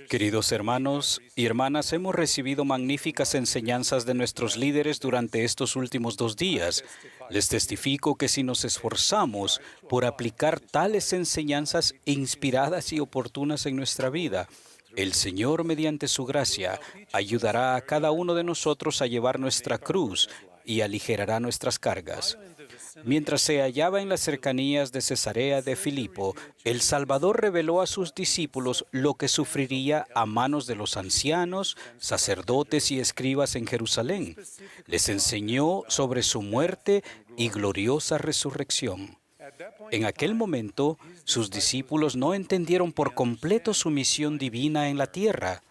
Queridos hermanos y hermanas, hemos recibido magníficas enseñanzas de nuestros líderes durante estos últimos 2 días. Les testifico que si nos esforzamos por aplicar tales enseñanzas inspiradas y oportunas en nuestra vida, el Señor, mediante su gracia, ayudará a cada uno de nosotros a llevar nuestra cruz y aligerará nuestras cargas. Mientras se hallaba en las cercanías de Cesarea de Filipo, el Salvador reveló a sus discípulos lo que sufriría a manos de los ancianos, sacerdotes y escribas en Jerusalén. Les enseñó sobre su muerte y gloriosa resurrección. En aquel momento, sus discípulos no entendieron por completo su misión divina en la tierra.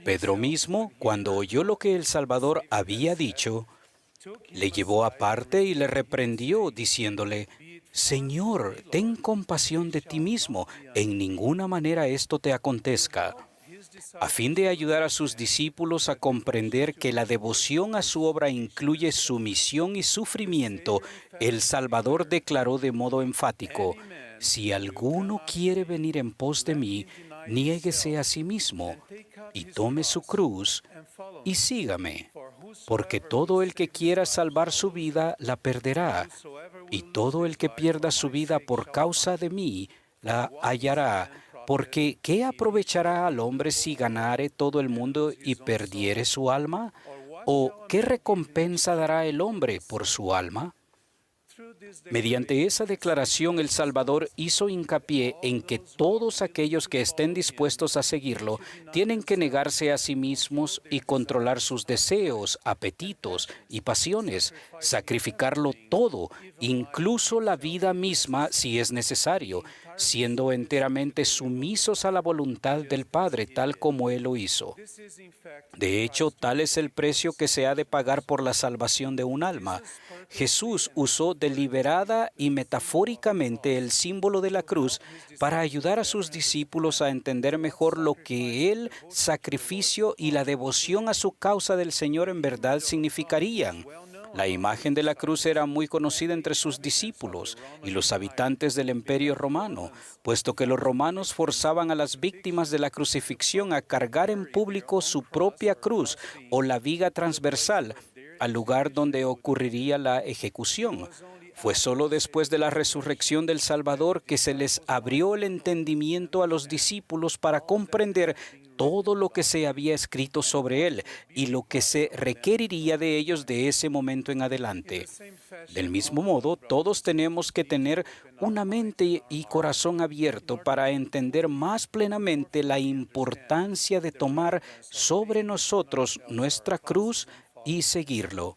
Pedro mismo, cuando oyó lo que el Salvador había dicho, le llevó aparte y le reprendió, diciéndole: «Señor, ten compasión de ti mismo, en ninguna manera esto te acontezca». A fin de ayudar a sus discípulos a comprender que la devoción a su obra incluye sumisión y sufrimiento, el Salvador declaró de modo enfático: «Si alguno quiere venir en pos de mí, niéguese a sí mismo y tome su cruz y sígame. Porque todo el que quiera salvar su vida la perderá, y todo el que pierda su vida por causa de mí la hallará. Porque ¿qué aprovechará al hombre si ganare todo el mundo y perdiere su alma? ¿O qué recompensa dará el hombre por su alma?». Mediante esa declaración, el Salvador hizo hincapié en que todos aquellos que estén dispuestos a seguirlo tienen que negarse a sí mismos y controlar sus deseos, apetitos y pasiones, sacrificarlo todo, incluso la vida misma si es necesario, siendo enteramente sumisos a la voluntad del Padre, tal como Él lo hizo. De hecho, tal es el precio que se ha de pagar por la salvación de un alma. Jesús usó deliberada y metafóricamente el símbolo de la cruz para ayudar a sus discípulos a entender mejor lo que el sacrificio y la devoción a su causa del Señor en verdad significarían. La imagen de la cruz era muy conocida entre sus discípulos y los habitantes del Imperio Romano, puesto que los romanos forzaban a las víctimas de la crucifixión a cargar en público su propia cruz o la viga transversal al lugar donde ocurriría la ejecución. Fue solo después de la resurrección del Salvador que se les abrió el entendimiento a los discípulos para comprender todo lo que se había escrito sobre él y lo que se requeriría de ellos de ese momento en adelante. Del mismo modo, todos tenemos que tener una mente y corazón abierto para entender más plenamente la importancia de tomar sobre nosotros nuestra cruz y seguirlo.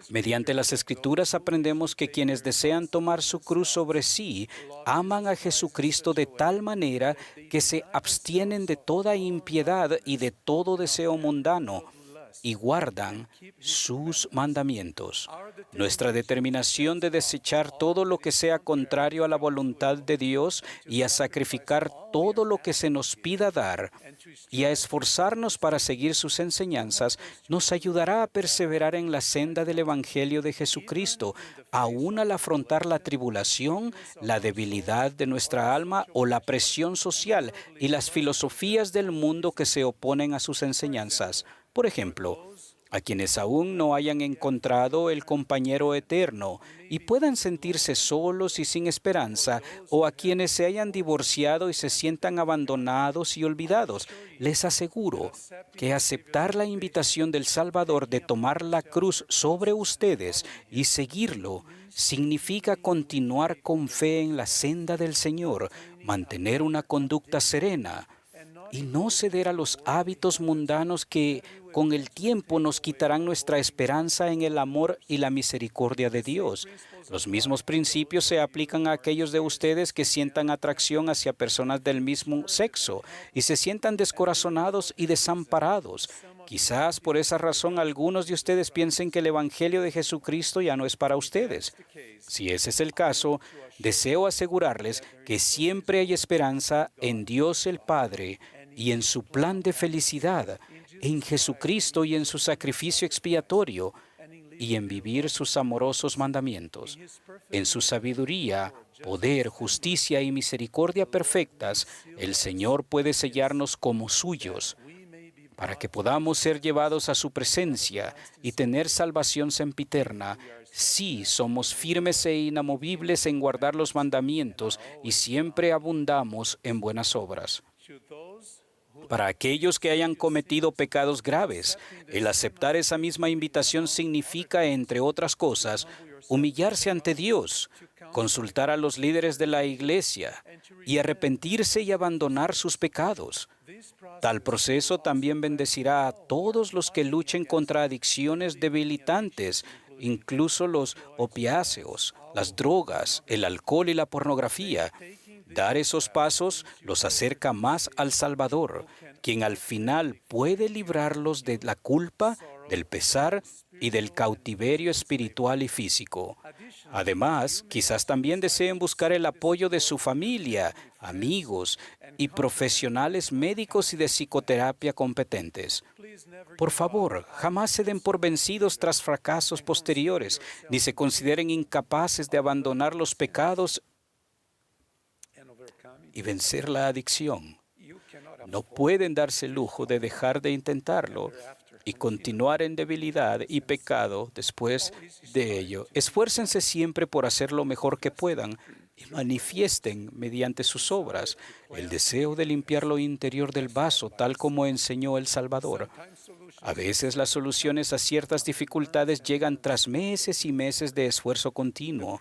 Mediante las Escrituras aprendemos que quienes desean tomar su cruz sobre sí aman a Jesucristo de tal manera que se abstienen de toda impiedad y de todo deseo mundano y guardan sus mandamientos. Nuestra determinación de desechar todo lo que sea contrario a la voluntad de Dios y a sacrificar todo lo que se nos pida dar y a esforzarnos para seguir sus enseñanzas nos ayudará a perseverar en la senda del Evangelio de Jesucristo, aún al afrontar la tribulación, la debilidad de nuestra alma o la presión social y las filosofías del mundo que se oponen a sus enseñanzas. Por ejemplo, a quienes aún no hayan encontrado el compañero eterno y puedan sentirse solos y sin esperanza, o a quienes se hayan divorciado y se sientan abandonados y olvidados, les aseguro que aceptar la invitación del Salvador de tomar la cruz sobre ustedes y seguirlo significa continuar con fe en la senda del Señor, mantener una conducta serena, y no ceder a los hábitos mundanos que con el tiempo nos quitarán nuestra esperanza en el amor y la misericordia de Dios. Los mismos principios se aplican a aquellos de ustedes que sientan atracción hacia personas del mismo sexo y se sientan descorazonados y desamparados. Quizás por esa razón algunos de ustedes piensen que el Evangelio de Jesucristo ya no es para ustedes. Si ese es el caso, deseo asegurarles que siempre hay esperanza en Dios el Padre y en su plan de felicidad, en Jesucristo y en su sacrificio expiatorio, y en vivir sus amorosos mandamientos. En su sabiduría, poder, justicia y misericordia perfectas, el Señor puede sellarnos como suyos, para que podamos ser llevados a su presencia y tener salvación sempiterna, si somos firmes e inamovibles en guardar los mandamientos y siempre abundamos en buenas obras. Para aquellos que hayan cometido pecados graves, el aceptar esa misma invitación significa, entre otras cosas, humillarse ante Dios, consultar a los líderes de la iglesia y arrepentirse y abandonar sus pecados. Tal proceso también bendecirá a todos los que luchen contra adicciones debilitantes, incluso los opiáceos, las drogas, el alcohol y la pornografía. Dar esos pasos los acerca más al Salvador, quien al final puede librarlos de la culpa, del pesar y del cautiverio espiritual y físico. Además, quizás también deseen buscar el apoyo de su familia, amigos y profesionales médicos y de psicoterapia competentes. Por favor, jamás se den por vencidos tras fracasos posteriores, ni se consideren incapaces de abandonar los pecados y vencer la adicción. No pueden darse el lujo de dejar de intentarlo y continuar en debilidad y pecado después de ello. Esfuércense siempre por hacer lo mejor que puedan y manifiesten mediante sus obras el deseo de limpiar lo interior del vaso, tal como enseñó el Salvador. A veces las soluciones a ciertas dificultades llegan tras meses y meses de esfuerzo continuo.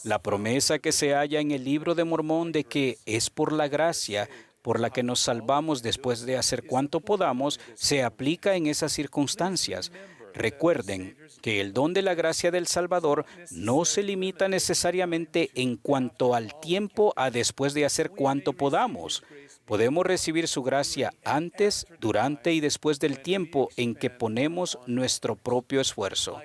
La promesa que se halla en el Libro de Mormón de que es por la gracia por la que nos salvamos después de hacer cuanto podamos, se aplica en esas circunstancias. Recuerden que el don de la gracia del Salvador no se limita necesariamente en cuanto al tiempo a después de hacer cuanto podamos. Podemos recibir su gracia antes, durante y después del tiempo en que ponemos nuestro propio esfuerzo.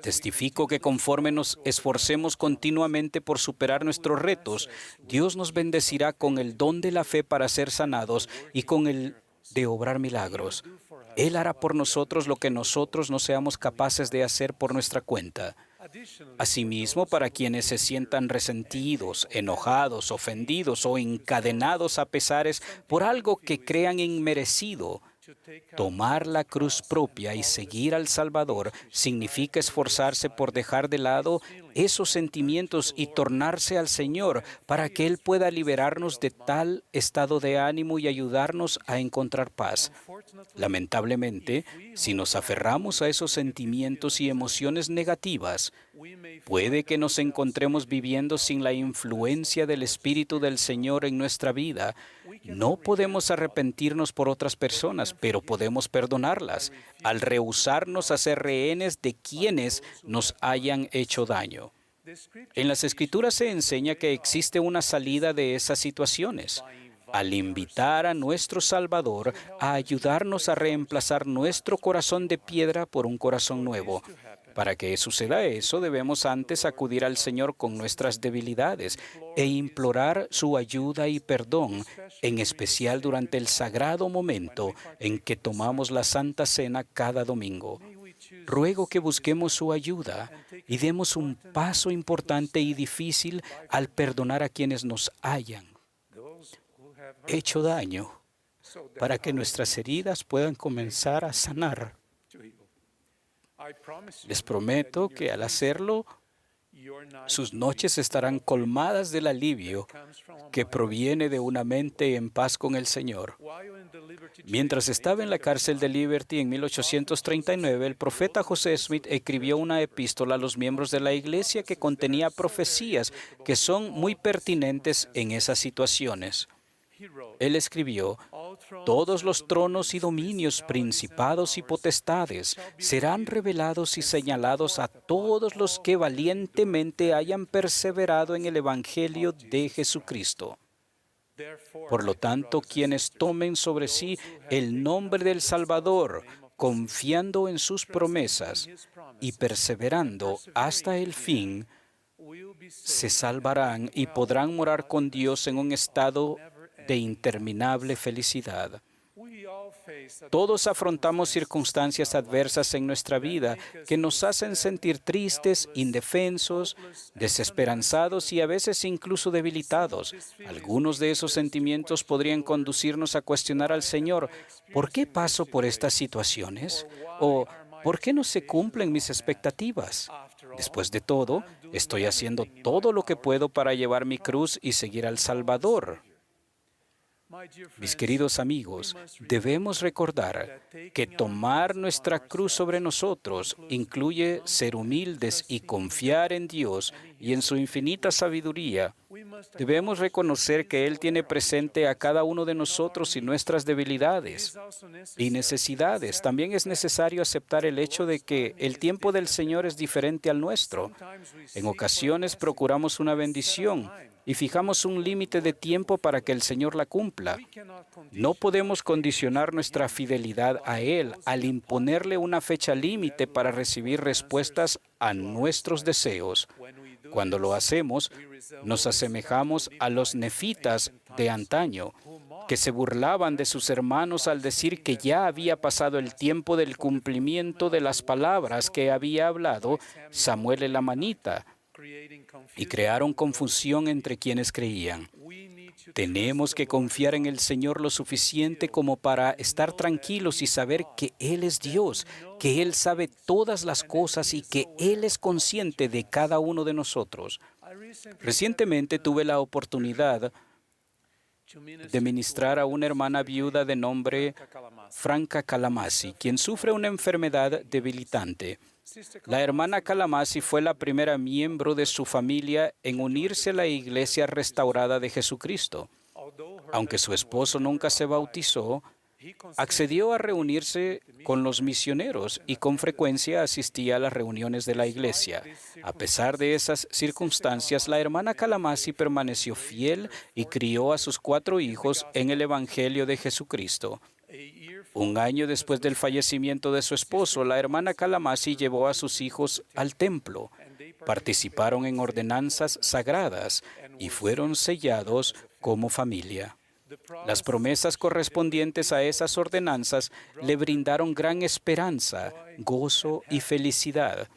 Testifico que conforme nos esforcemos continuamente por superar nuestros retos, Dios nos bendecirá con el don de la fe para ser sanados y con el de obrar milagros. Él hará por nosotros lo que nosotros no seamos capaces de hacer por nuestra cuenta. Asimismo, para quienes se sientan resentidos, enojados, ofendidos o encadenados a pesares por algo que crean inmerecido, tomar la cruz propia y seguir al Salvador significa esforzarse por dejar de lado esos sentimientos y tornarse al Señor para que Él pueda liberarnos de tal estado de ánimo y ayudarnos a encontrar paz. Lamentablemente, si nos aferramos a esos sentimientos y emociones negativas, puede que nos encontremos viviendo sin la influencia del Espíritu del Señor en nuestra vida. No podemos arrepentirnos por otras personas, pero podemos perdonarlas al rehusarnos a ser rehenes de quienes nos hayan hecho daño. En las Escrituras se enseña que existe una salida de esas situaciones, al invitar a nuestro Salvador a ayudarnos a reemplazar nuestro corazón de piedra por un corazón nuevo. Para que suceda eso, debemos antes acudir al Señor con nuestras debilidades e implorar su ayuda y perdón, en especial durante el sagrado momento en que tomamos la Santa Cena cada domingo. Ruego que busquemos su ayuda y demos un paso importante y difícil al perdonar a quienes nos hayan hecho daño, para que nuestras heridas puedan comenzar a sanar. Les prometo que al hacerlo, sus noches estarán colmadas del alivio que proviene de una mente en paz con el Señor. Mientras estaba en la cárcel de Liberty en 1839, el profeta José Smith escribió una epístola a los miembros de la iglesia que contenía profecías que son muy pertinentes en esas situaciones. Él escribió: todos los tronos y dominios, principados y potestades serán revelados y señalados a todos los que valientemente hayan perseverado en el Evangelio de Jesucristo. Por lo tanto, quienes tomen sobre sí el nombre del Salvador, confiando en sus promesas y perseverando hasta el fin, se salvarán y podrán morar con Dios en un estado de interminable felicidad. Todos afrontamos circunstancias adversas en nuestra vida que nos hacen sentir tristes, indefensos, desesperanzados y a veces incluso debilitados. Algunos de esos sentimientos podrían conducirnos a cuestionar al Señor: ¿por qué paso por estas situaciones? ¿O por qué no se cumplen mis expectativas? Después de todo, estoy haciendo todo lo que puedo para llevar mi cruz y seguir al Salvador. Mis queridos amigos, debemos recordar que tomar nuestra cruz sobre nosotros incluye ser humildes y confiar en Dios y en su infinita sabiduría. Debemos reconocer que Él tiene presente a cada uno de nosotros y nuestras debilidades y necesidades. También es necesario aceptar el hecho de que el tiempo del Señor es diferente al nuestro. En ocasiones procuramos una bendición y fijamos un límite de tiempo para que el Señor la cumpla. No podemos condicionar nuestra fidelidad a Él al imponerle una fecha límite para recibir respuestas a nuestros deseos. Cuando lo hacemos, nos asemejamos a los nefitas de antaño, que se burlaban de sus hermanos al decir que ya había pasado el tiempo del cumplimiento de las palabras que había hablado Samuel el amanita, y crearon confusión entre quienes creían. Tenemos que confiar en el Señor lo suficiente como para estar tranquilos y saber que Él es Dios, que Él sabe todas las cosas y que Él es consciente de cada uno de nosotros. Recientemente tuve la oportunidad de ministrar a una hermana viuda de nombre Franca Kalamasi, quien sufre una enfermedad debilitante. La hermana Kalamasi fue la primera miembro de su familia en unirse a la Iglesia Restaurada de Jesucristo. Aunque su esposo nunca se bautizó, accedió a reunirse con los misioneros y con frecuencia asistía a las reuniones de la iglesia. A pesar de esas circunstancias, la hermana Kalamasi permaneció fiel y crió a sus 4 hijos en el Evangelio de Jesucristo. Un año después del fallecimiento de su esposo, la hermana Kalamasi llevó a sus hijos al templo. Participaron en ordenanzas sagradas y fueron sellados como familia. Las promesas correspondientes a esas ordenanzas le brindaron gran esperanza, gozo y felicidad,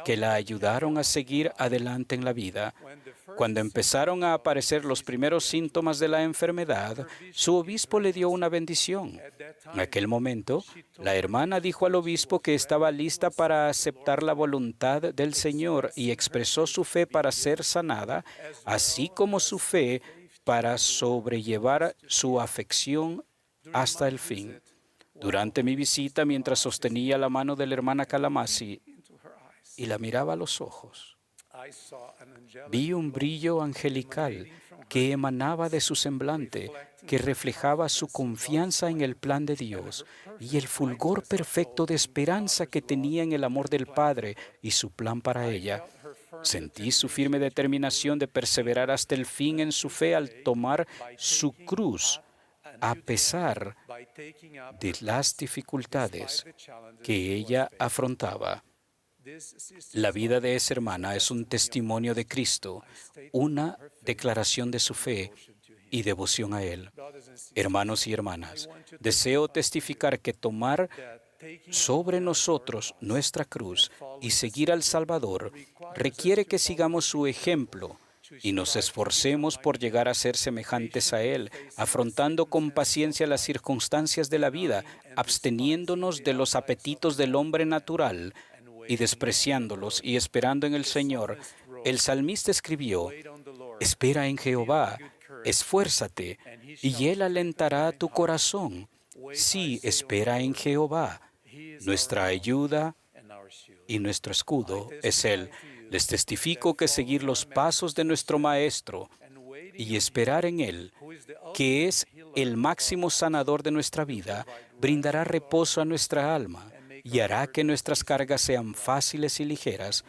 que la ayudaron a seguir adelante en la vida. Cuando empezaron a aparecer los primeros síntomas de la enfermedad, su obispo le dio una bendición. En aquel momento, la hermana dijo al obispo que estaba lista para aceptar la voluntad del Señor y expresó su fe para ser sanada, así como su fe para sobrellevar su afección hasta el fin. Durante mi visita, mientras sostenía la mano de la hermana Kalamasi y la miraba a los ojos, vi un brillo angelical que emanaba de su semblante, que reflejaba su confianza en el plan de Dios y el fulgor perfecto de esperanza que tenía en el amor del Padre y su plan para ella. Sentí su firme determinación de perseverar hasta el fin en su fe al tomar su cruz, a pesar de las dificultades que ella afrontaba. La vida de esa hermana es un testimonio de Cristo, una declaración de su fe y devoción a Él. Hermanos y hermanas, deseo testificar que tomar sobre nosotros nuestra cruz y seguir al Salvador requiere que sigamos su ejemplo y nos esforcemos por llegar a ser semejantes a Él, afrontando con paciencia las circunstancias de la vida, absteniéndonos de los apetitos del hombre natural y despreciándolos y esperando en el Señor. El salmista escribió: espera en Jehová, esfuérzate, y Él alentará tu corazón. Sí, espera en Jehová. Nuestra ayuda y nuestro escudo es Él. Les testifico que seguir los pasos de nuestro Maestro y esperar en Él, que es el máximo sanador de nuestra vida, brindará reposo a nuestra alma y hará que nuestras cargas sean fáciles y ligeras.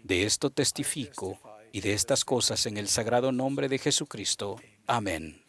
De esto testifico y de estas cosas en el sagrado nombre de Jesucristo. Amén.